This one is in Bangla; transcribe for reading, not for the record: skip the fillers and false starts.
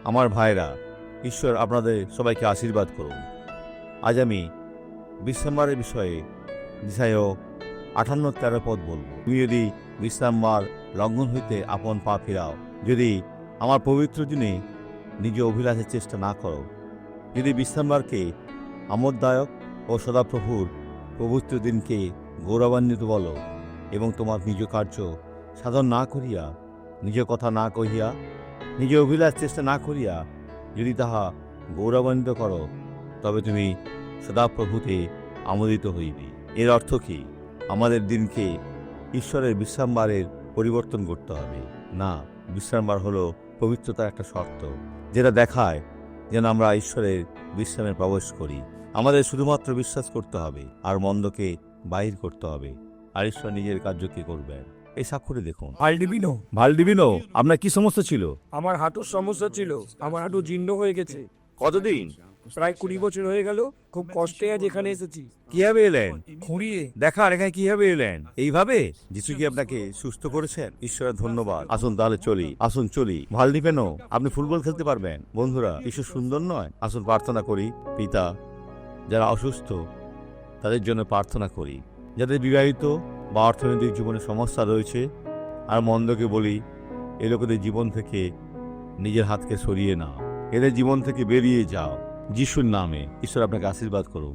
আমার ভাইরা, ঈশ্বর আপনাদের সবাইকে আশীর্বাদ করুন। আজ আমি বিশ্রামবারের বিষয়ে যেসায় 58-13 পদ বলব। তুমি যদি বিশ্রামবার লঙ্ঘন হইতে আপন পা ফিরাও, যদি আমার পবিত্র দিনে নিজ অভিলাষের চেষ্টা না করো, যদি বিশ্রামবারকে আমোদদায়ক ও সদাপ্রভুর পবিত্র দিনকে গৌরবান্বিত বলো এবং তোমার নিজ কার্য সাধন না করিয়া, নিজ কথা না কহিয়া, নিজ অভিলাষ চেষ্টা না করিয়া যদি তাহা গৌরবান্বিত করো, তবে তুমি সদাপ্রভুতে আমোদিত হইবে। এর অর্থ কি? আমাদের দিনকে ঈশ্বরের বিশ্রামবারের পরিবর্তন করতে হবে না। বিশ্রামবার হলো পবিত্রতার একটা শর্ত, যেটা দেখায় যেন আমরা ঈশ্বরের বিশ্রামে প্রবেশ করি। আমাদের শুধুমাত্র বিশ্বাস করতে হবে আর মন্দকে বাহির করতে হবে, আর ঈশ্বর নিজের কার্যকে করবেন। এই সাক্ষরে দেখুন। ভালডিভিনো, আপনার কি সমস্যা ছিল? আমার হাঁটুর সমস্যা ছিল। আমার হাঁটু জীর্ণ হয়ে গেছে। কতদিন? প্রায় 20 বছর হয়ে গেল। খুব কষ্টে আজ এখানে এসেছি। কিভাবে এলেন? খুঁড়িয়ে। দেখার এখানে কিভাবে এলেন? এইভাবে? যিশু কি আপনাকে সুস্থ করেছেন? ঈশ্বরের ধন্যবাদ। আসুন তাহলে চলি, আসুন চলি। ভালডিভিনো, আপনি ফুটবল খেলতে পারবেন। বন্ধুরা, ঈশ্বর সুন্দর নয়? আসুন প্রার্থনা করি। পিতা, যারা অসুস্থ তাদের জন্য প্রার্থনা করি, যাদের বিবাহিত বা অর্থনৈতিক জীবনে সমস্যা রয়েছে, আর মন্দকে বলি, এ লোকেদের জীবন থেকে নিজের হাতকে সরিয়ে নাও, এদের জীবন থেকে বেরিয়ে যাও। যিশুর নামে ঈশ্বর আপনাকে আশীর্বাদ করুন।